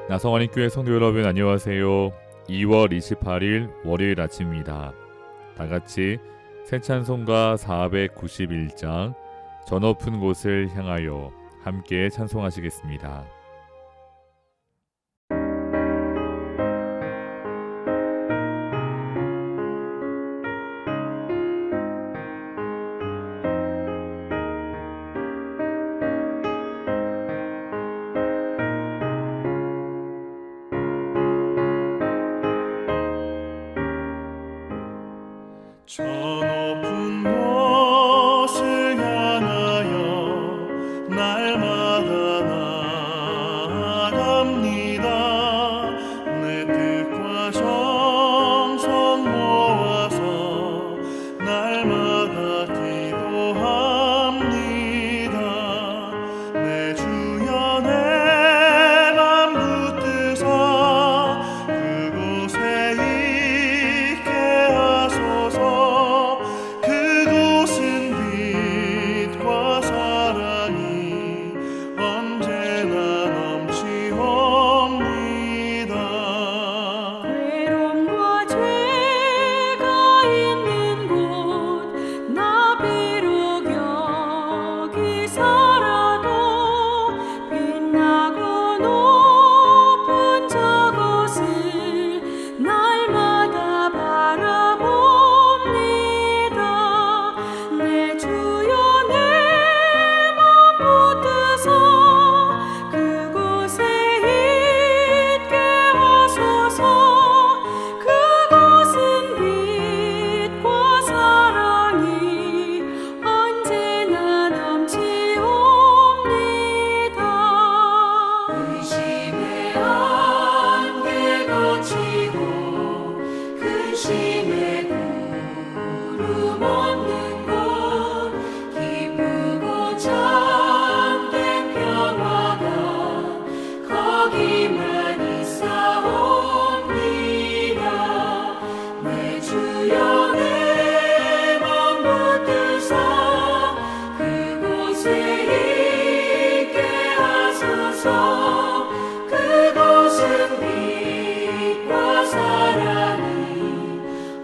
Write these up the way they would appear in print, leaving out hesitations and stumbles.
나성환인교회 성도 여러분 안녕하세요. 2월 28일 월요일 아침입니다. 다같이 새 찬송가 491장 저 높은 곳을 향하여 함께 찬송하시겠습니다. 저 높은 곳을 향하여 날마다 나아갑니다. 내 뜻과 정성 모아서 날마다 기도합니다. 내 주여 내 맘 붙드사 그곳에 있게 하소서. 그곳은 빛과 사랑이 언제나 넘치옵니다. 외로움과 죄가 있는 곳 나 비록 여기 살아도 빛나고 높은 저곳을 날마다 바라봅니다. 내 주여 내 맘 붙드사 그곳에 있게 하소서. 그곳은 빛과 사랑이 언제나 넘치옵니다. 의심의 안개 거치고 근심의 구름 없는 곳 기쁘고 참된 평화가 거기만 있사옵니다. 내 주여 내 맘 붙드사 그곳에 있게 하소서. 그곳은 빛과 사랑이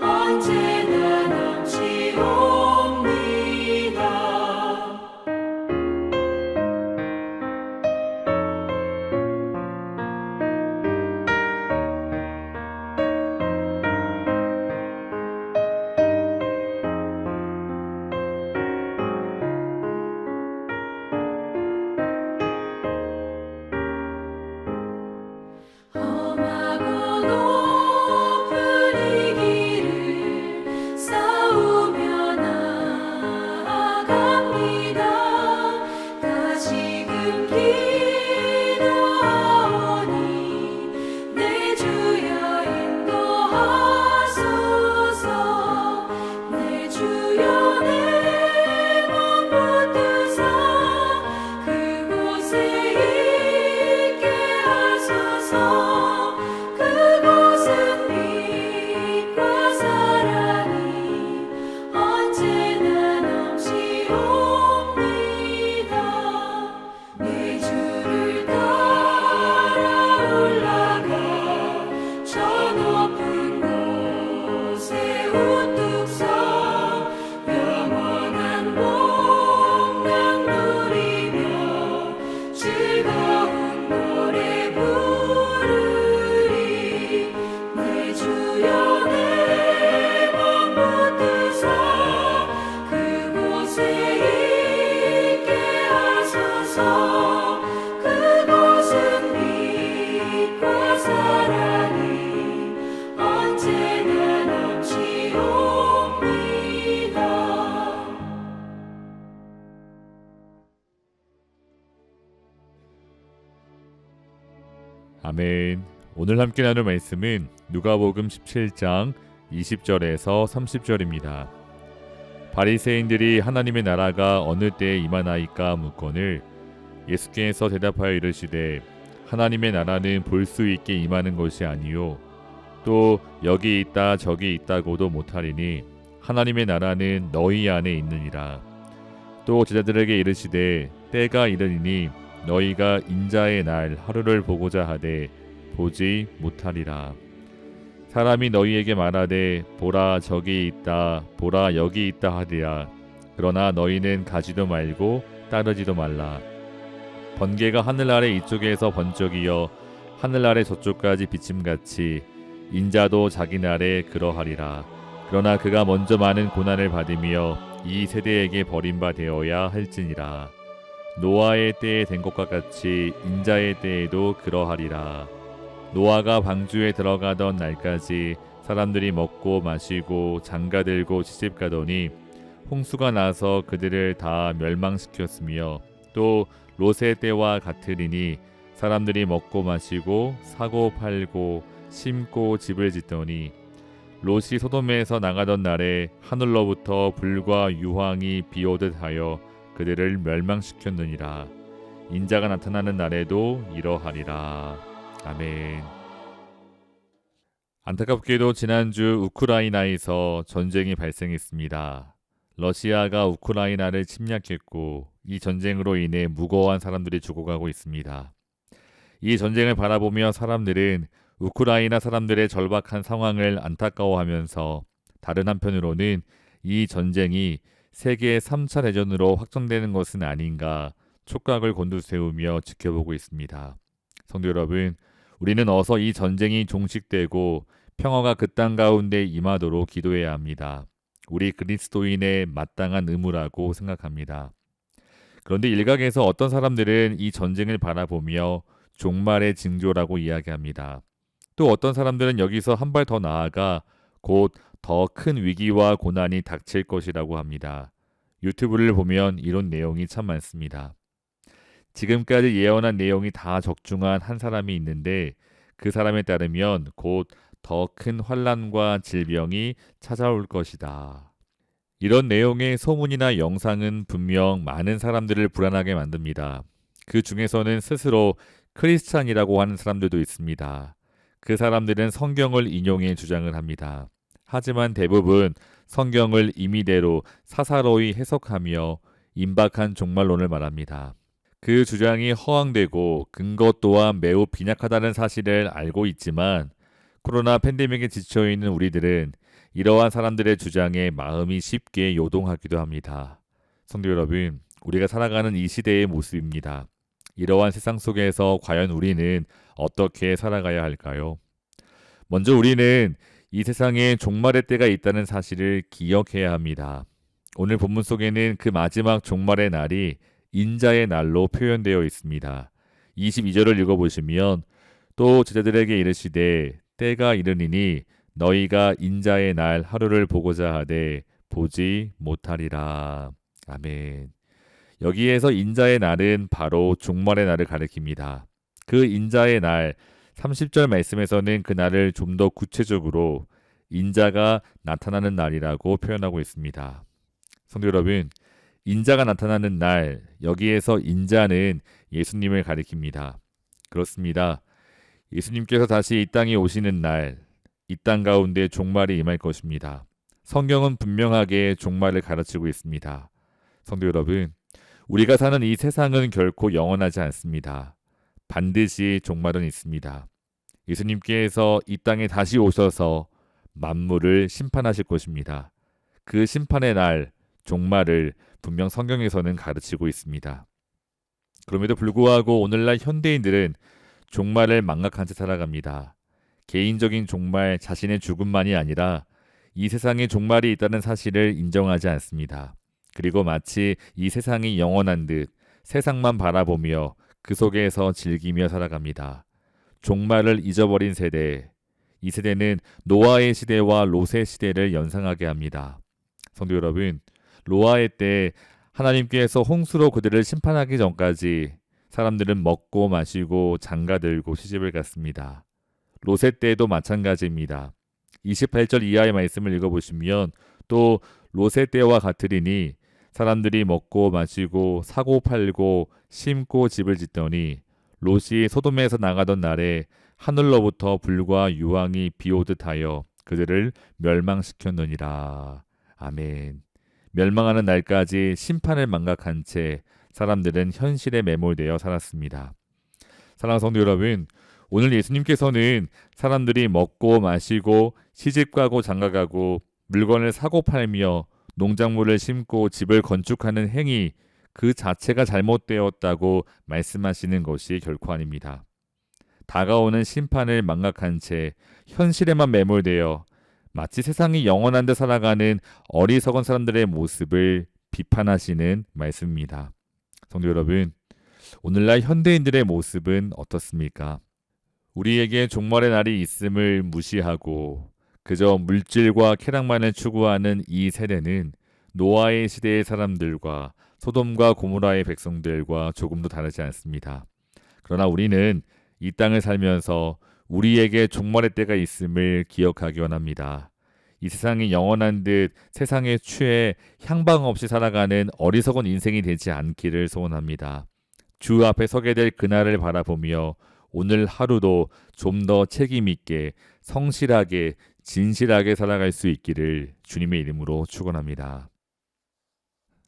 언제나 넘치옵니다. 험하고 높은 이 길을 싸우며 나아갑니다. 다시금 기도하오니 내 주여 인도하소서. 내 주여 내 맘 붙드사 그곳에 있게 하소서. 그곳은 빛과 사랑이 언제나 넘치옵니다. 내 주를 따라 올라가 저 높은 곳에 우뚝 서 영원한 복락 누리며 즐거운 노래 부르리. 내 주여 내 맘 붙드사 그곳에 있게 하소서. 그곳은 빛과 사랑이 언제나 넘치옵니다. 아멘. 오늘 함께 나눌 말씀은 누가복음 17장 20절에서 30절입니다. 바리새인들이 하나님의 나라가 어느 때에 임하나이까 묻거늘 예수께서 대답하여 이르시되 하나님의 나라는 볼 수 있게 임하는 것이 아니요 또 여기 있다 저기 있다고도 못하리니 하나님의 나라는 너희 안에 있느니라. 또 제자들에게 이르시되 때가 이르리니 너희가 인자의 날 하루를 보고자 하되 보지 못하리라. 사람이 너희에게 말하되 보라 저기 있다 보라 여기 있다 하리라. 그러나 너희는 가지도 말고 따르지도 말라. 번개가 하늘 아래 이쪽에서 번쩍이어 하늘 아래 저쪽까지 비침같이 인자도 자기 날에 그러하리라. 그러나 그가 먼저 많은 고난을 받으며 이 세대에게 버림바 되어야 할지니라. 노아의 때에 된 것과 같이 인자의 때에도 그러하리라. 노아가 방주에 들어가던 날까지 사람들이 먹고 마시고 장가들고 시집가더니 홍수가 나서 그들을 다 멸망시켰으며 또 롯의 때와 같으리니 사람들이 먹고 마시고 사고 팔고 심고 집을 짓더니 롯이 소돔에서 나가던 날에 하늘로부터 불과 유황이 비오듯 하여 그들을 멸망시켰느니라. 인자가 나타나는 날에도 이러하리라. 아멘. 안타깝게도 지난주 우크라이나에서 전쟁이 발생했습니다. 러시아가 우크라이나를 침략했고 이 전쟁으로 인해 무고한 사람들이 죽어가고 있습니다. 이 전쟁을 바라보며 사람들은 우크라이나 사람들의 절박한 상황을 안타까워하면서 다른 한편으로는 이 전쟁이 세계 3차 대전으로 확장되는 것은 아닌가 촉각을 곤두세우며 지켜보고 있습니다. 성도 여러분, 우리는 어서 이 전쟁이 종식되고 평화가 그 땅 가운데 임하도록 기도해야 합니다. 우리 그리스도인의 마땅한 의무라고 생각합니다. 그런데 일각에서 어떤 사람들은 이 전쟁을 바라보며 종말의 징조라고 이야기합니다. 또 어떤 사람들은 여기서 한 발 더 나아가 곧 더 큰 위기와 고난이 닥칠 것이라고 합니다. 유튜브를 보면 이런 내용이 참 많습니다. 지금까지 예언한 내용이 다 적중한 한 사람이 있는데 그 사람에 따르면 곧 더 큰 환난과 질병이 찾아올 것이다. 이런 내용의 소문이나 영상은 분명 많은 사람들을 불안하게 만듭니다. 그 중에서는 스스로 크리스찬이라고 하는 사람들도 있습니다. 그 사람들은 성경을 인용해 주장을 합니다. 하지만 대부분 성경을 임의대로 사사로이 해석하며 임박한 종말론을 말합니다. 그 주장이 허황되고 근거 또한 매우 빈약하다는 사실을 알고 있지만 코로나 팬데믹에 지쳐있는 우리들은 이러한 사람들의 주장에 마음이 쉽게 요동하기도 합니다. 성도 여러분, 우리가 살아가는 이 시대의 모습입니다. 이러한 세상 속에서 과연 우리는 어떻게 살아가야 할까요? 먼저 우리는 이 세상에 종말의 때가 있다는 사실을 기억해야 합니다. 오늘 본문 속에는 그 마지막 종말의 날이 인자의 날로 표현되어 있습니다. 22절을 읽어보시면 또 제자들에게 이르시되 때가 이르니니 너희가 인자의 날 하루를 보고자 하되 보지 못하리라. 아멘. 여기에서 인자의 날은 바로 종말의 날을 가리킵니다. 그 인자의 날 30절 말씀에서는 그 날을 좀 더 구체적으로 인자가 나타나는 날이라고 표현하고 있습니다. 성도 여러분, 인자가 나타나는 날, 여기에서 인자는 예수님을 가리킵니다. 그렇습니다. 예수님께서 다시 이 땅에 오시는 날, 이 땅 가운데 종말이 임할 것입니다. 성경은 분명하게 종말을 가르치고 있습니다. 성도 여러분, 우리가 사는 이 세상은 결코 영원하지 않습니다. 반드시 종말은 있습니다. 예수님께서 이 땅에 다시 오셔서 만물을 심판하실 것입니다. 그 심판의 날, 종말을 분명 성경에서는 가르치고 있습니다. 그럼에도 불구하고 오늘날 현대인들은 종말을 망각한 채 살아갑니다. 개인적인 종말, 자신의 죽음만이 아니라 이 세상에 종말이 있다는 사실을 인정하지 않습니다. 그리고 마치 이 세상이 영원한 듯 세상만 바라보며 그 속에서 즐기며 살아갑니다. 종말을 잊어버린 세대, 이 세대는 노아의 시대와 롯의 시대를 연상하게 합니다. 성도 여러분, 노아의 때 하나님께서 홍수로 그들을 심판하기 전까지 사람들은 먹고 마시고 장가들고 시집을 갔습니다. 롯의 때도 마찬가지입니다. 28절 이하의 말씀을 읽어보시면 또 롯의 때와 같으리니 사람들이 먹고 마시고 사고 팔고 심고 집을 짓더니 롯이 소돔에서 나가던 날에 하늘로부터 불과 유황이 비오듯 하여 그들을 멸망시켰느니라. 아멘. 멸망하는 날까지 심판을 망각한 채 사람들은 현실에 매몰되어 살았습니다. 사랑하는 성도 여러분, 오늘 예수님께서는 사람들이 먹고 마시고 시집가고 장가가고 물건을 사고 팔며 농작물을 심고 집을 건축하는 행위 그 자체가 잘못되었다고 말씀하시는 것이 결코 아닙니다. 다가오는 심판을 망각한 채 현실에만 매몰되어 마치 세상이 영원한 데 살아가는 어리석은 사람들의 모습을 비판하시는 말씀입니다. 성도 여러분, 오늘날 현대인들의 모습은 어떻습니까? 우리에게 종말의 날이 있음을 무시하고 그저 물질과 쾌락만을 추구하는 이 세대는 노아의 시대의 사람들과 소돔과 고모라의 백성들과 조금도 다르지 않습니다. 그러나 우리는 이 땅을 살면서 우리에게 종말의 때가 있음을 기억하기 원합니다. 이 세상이 영원한 듯 세상에 취해 향방 없이 살아가는 어리석은 인생이 되지 않기를 소원합니다. 주 앞에 서게 될 그날을 바라보며 오늘 하루도 좀 더 책임 있게 성실하게 진실하게 살아갈 수 있기를 주님의 이름으로 축원합니다.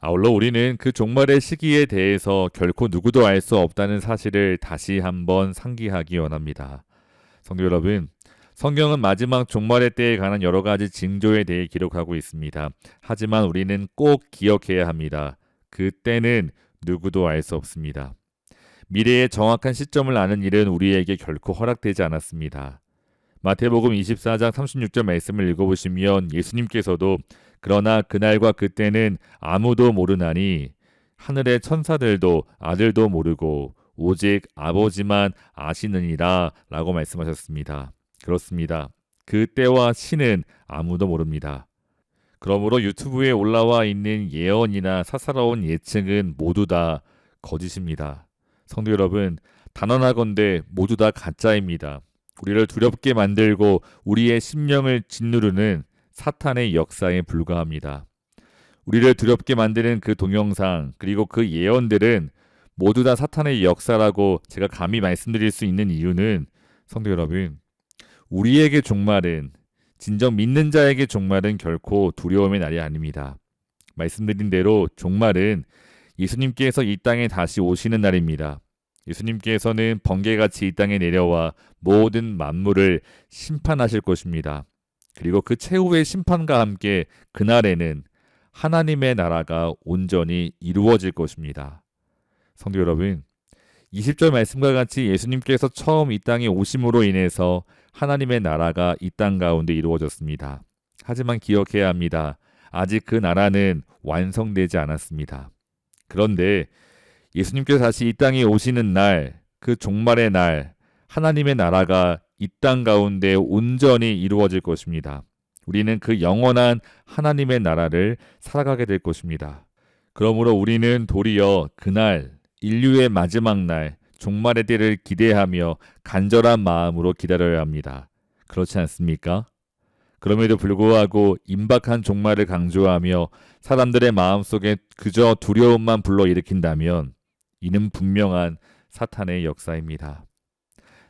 아울러 우리는 그 종말의 시기에 대해서 결코 누구도 알 수 없다는 사실을 다시 한번 상기하기 원합니다. 성도 여러분, 성경은 마지막 종말의 때에 관한 여러 가지 징조에 대해 기록하고 있습니다. 하지만 우리는 꼭 기억해야 합니다. 그 때는 누구도 알 수 없습니다. 미래의 정확한 시점을 아는 일은 우리에게 결코 허락되지 않았습니다. 마태복음 24장 36절 말씀을 읽어보시면 예수님께서도 그러나 그날과 그때는 아무도 모르나니 하늘의 천사들도 아들도 모르고 오직 아버지만 아시느니라 라고 말씀하셨습니다. 그렇습니다. 그 때와 시는 아무도 모릅니다. 그러므로 유튜브에 올라와 있는 예언이나 사사로운 예측은 모두 다 거짓입니다. 성도 여러분, 단언하건대 모두 다 가짜입니다. 우리를 두렵게 만들고 우리의 심령을 짓누르는 사탄의 역사에 불과합니다. 우리를 두렵게 만드는 그 동영상 그리고 그 예언들은 모두 다 사탄의 역사라고 제가 감히 말씀드릴 수 있는 이유는 성도 여러분, 우리에게 종말은 진정 믿는 자에게 종말은 결코 두려움의 날이 아닙니다. 말씀드린 대로 종말은 예수님께서 이 땅에 다시 오시는 날입니다. 예수님께서는 번개같이 이 땅에 내려와 모든 만물을 심판하실 것입니다. 그리고 그 최후의 심판과 함께 그날에는 하나님의 나라가 온전히 이루어질 것입니다. 성도 여러분, 20절 말씀과 같이 예수님께서 처음 이 땅에 오심으로 인해서 하나님의 나라가 이 땅 가운데 이루어졌습니다. 하지만 기억해야 합니다. 아직 그 나라는 완성되지 않았습니다. 그런데 예수님께서 다시 이 땅에 오시는 날, 그 종말의 날, 하나님의 나라가 이 땅 가운데 온전히 이루어질 것입니다. 우리는 그 영원한 하나님의 나라를 살아가게 될 것입니다. 그러므로 우리는 도리어 그날, 인류의 마지막 날, 종말의 때를 기대하며 간절한 마음으로 기다려야 합니다. 그렇지 않습니까? 그럼에도 불구하고 임박한 종말을 강조하며 사람들의 마음속에 그저 두려움만 불러일으킨다면 이는 분명한 사탄의 역사입니다.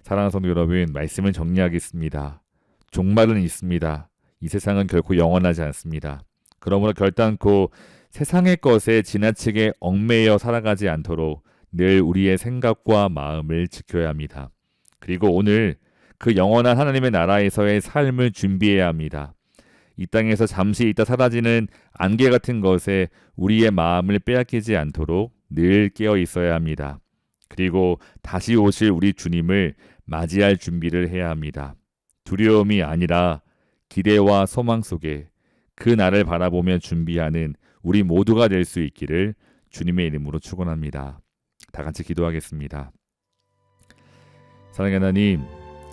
사랑하는 성도 여러분, 말씀을 정리하겠습니다. 종말은 있습니다. 이 세상은 결코 영원하지 않습니다. 그러므로 결단코 세상의 것에 지나치게 얽매여 살아가지 않도록 늘 우리의 생각과 마음을 지켜야 합니다. 그리고 오늘 그 영원한 하나님의 나라에서의 삶을 준비해야 합니다. 이 땅에서 잠시 있다 사라지는 안개 같은 것에 우리의 마음을 빼앗기지 않도록 늘 깨어 있어야 합니다. 그리고 다시 오실 우리 주님을 맞이할 준비를 해야 합니다. 두려움이 아니라 기대와 소망 속에 그 날을 바라보며 준비하는 우리 모두가 될 수 있기를 주님의 이름으로 축원합니다. 다 같이 기도하겠습니다. 사랑하는 하나님,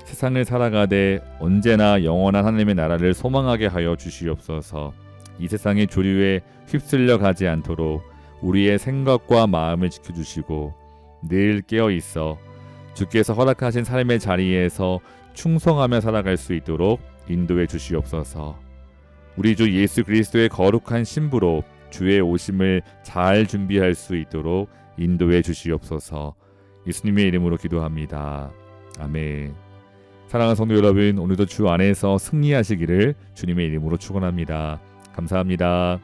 세상을 살아가되 언제나 영원한 하나님의 나라를 소망하게 하여 주시옵소서. 이 세상의 조류에 휩쓸려 가지 않도록 우리의 생각과 마음을 지켜주시고 늘 깨어있어 주께서 허락하신 삶의 자리에서 충성하며 살아갈 수 있도록 인도해 주시옵소서. 우리 주 예수 그리스도의 거룩한 신부로 주의 오심을 잘 준비할 수 있도록 인도해 주시옵소서. 예수님의 이름으로 기도합니다. 아멘. 사랑하는 성도 여러분, 오늘도 주 안에서 승리하시기를 주님의 이름으로 축원합니다. 감사합니다.